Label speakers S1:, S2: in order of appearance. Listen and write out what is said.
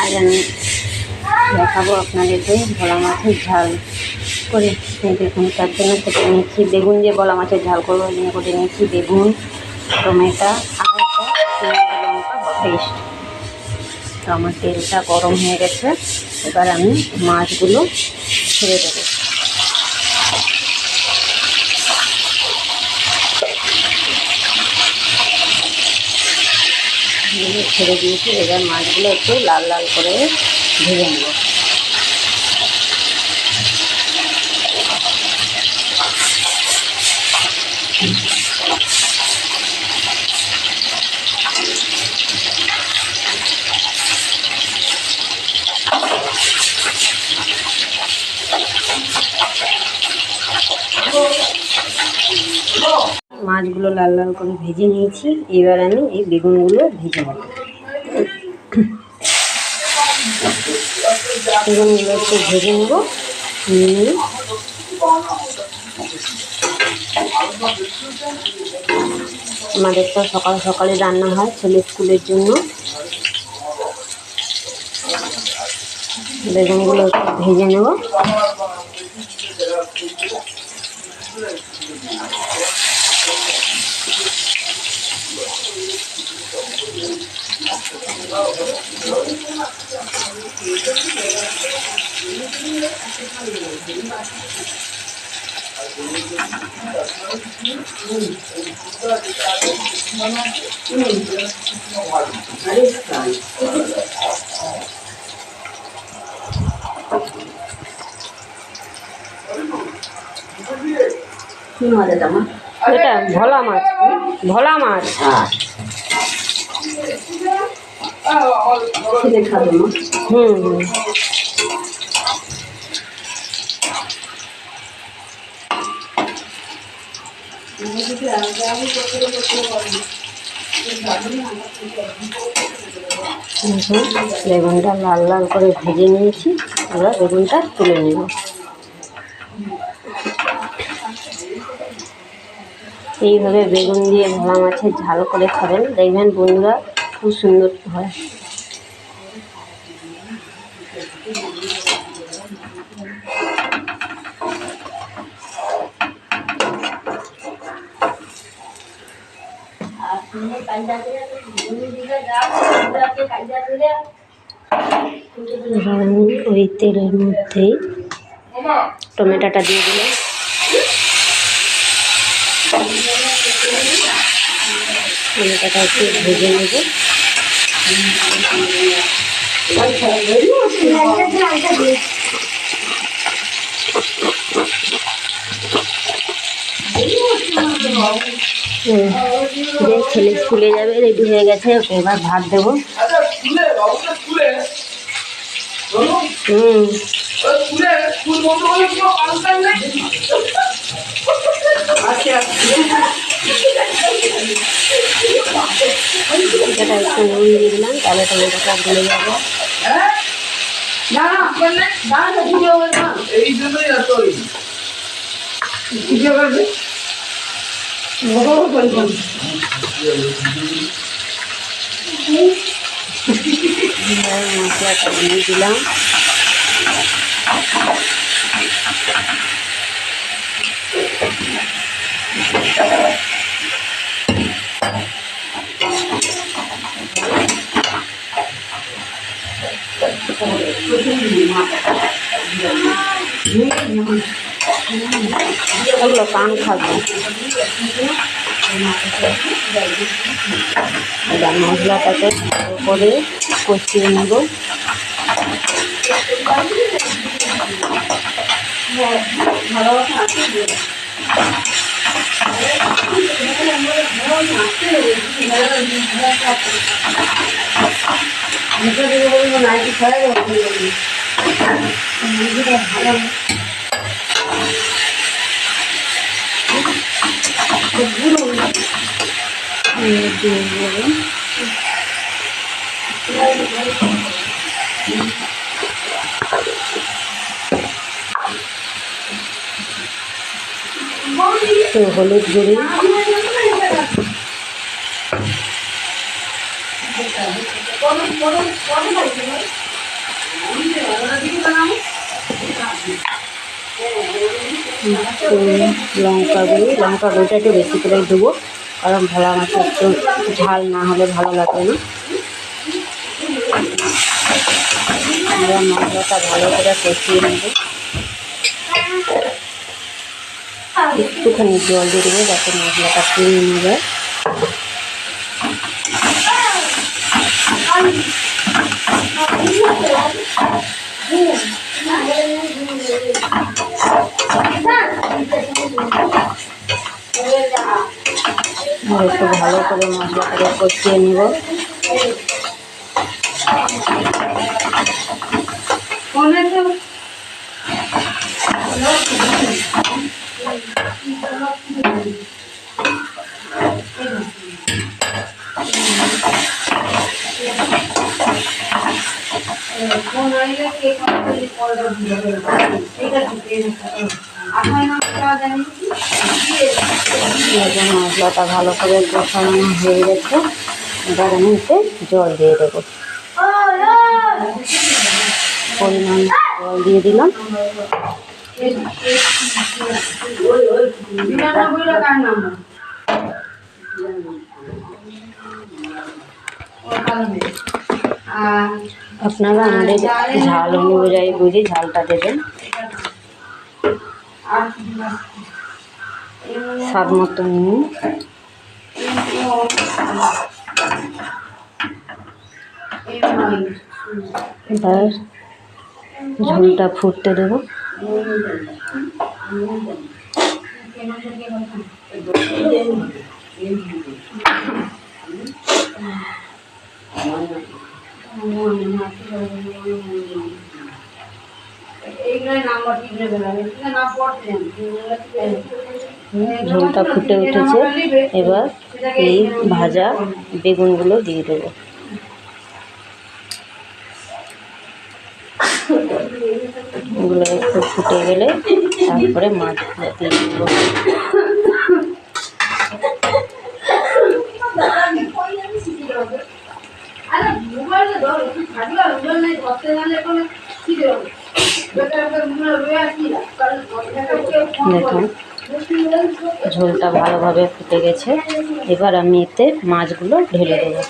S1: আজ আমি দেখাবো আপনাদেরকে ভোলা মাছের ঝাল করে। দেখুন তার জন্য কেটে নিচ্ছি বেগুন দিয়ে ভোলা মাছের ঝাল করবো। ওই জন্য কেটে নিচ্ছি বেগুন, টমেটো আর লঙ্কা পেস্ট। তো আমার তেলটা গরম হয়ে গেছে, এবার আমি মাছগুলো ছেড়ে দেবো। ছেড়ে দিয়েছি, এবার মাছগুলো একটু লাল লাল করে ভেজে নেব। মাছগুলো লাল লাল করে ভেজে নিয়েছি, এবার আমি এই বেগুনগুলো ভেজে নেব। বেগুনগুলো একটু ভেজে নেব। আমাদের তো সকাল সকালে রান্না হয় ছেলে স্কুলের জন্য। বেগুনগুলো একটু ভেজে নেব। কি মাছ এটা? এটা ভোলা মাছ। ভোলা মাছ বেগুনটা লাল লাল করে ভেজে নিয়েছি, এবার বেগুনটা তুলে নেব। এইভাবে বেগুন দিয়ে ভোলা মাছের ঝাল করে খাবেন, দেখবেন বন্ধুরা খুব সুন্দর হয়। ওই তেলের মধ্যেই টমেটোটা দিয়ে দিলাম। টমেটোটা একটু ভেজে নেব। ছেলে স্কুলে যাবে, রেডি হয়ে গেছে, ওকে এবার ভাত দেবো। এটা একটু নুন দিয়ে দিলাম, তাহলে টমেটোটা গলে যাবে। মশলাটা দিয়ে দিলাম। ওগুলো কান খাবে। এবার মশলাটাকে ভালো করে কষিয়ে নেব। হলুদ গুঁড়ি, লঙ্কা গুঁড়োটা একটু বেশি করে দেবো, কারণ ভোলা মাছে একটু ঝাল না হলে ভালো লাগবে না। আমরা মশলাটা ভালো করে কষিয়ে নেব। একটুখানি জল দিয়ে দেবো যাতে মশলাটা পুড়ে না যায়। একটু ভালো করে মশলাটাকে কষিয়ে নেব। মশলাটা ভালো করে কষানো হয়ে গেছে, এবার আমি এতে জল দিয়ে দেবো। পরিমাণ জল দিয়ে দিলাম। আপনারা আমাদের ঝাল অনুযায়ী বুঝে ঝালটা দেবেন। স্বাদ মতো নুন, এবার ঝোলটা ফুটতে দেবো। ঝোলটা ফুটে উঠেছে, এবার এই ভাজা বেগুনগুলো দিয়ে দেবো। এগুলো একটু ফুটে গেলে তারপরে মাছগুলো দিয়ে দেবো। দেখুন ঝোলটা ভালোভাবে ফুটে গেছে, এবার আমি এতে মাছগুলো ঢেলে দেবো।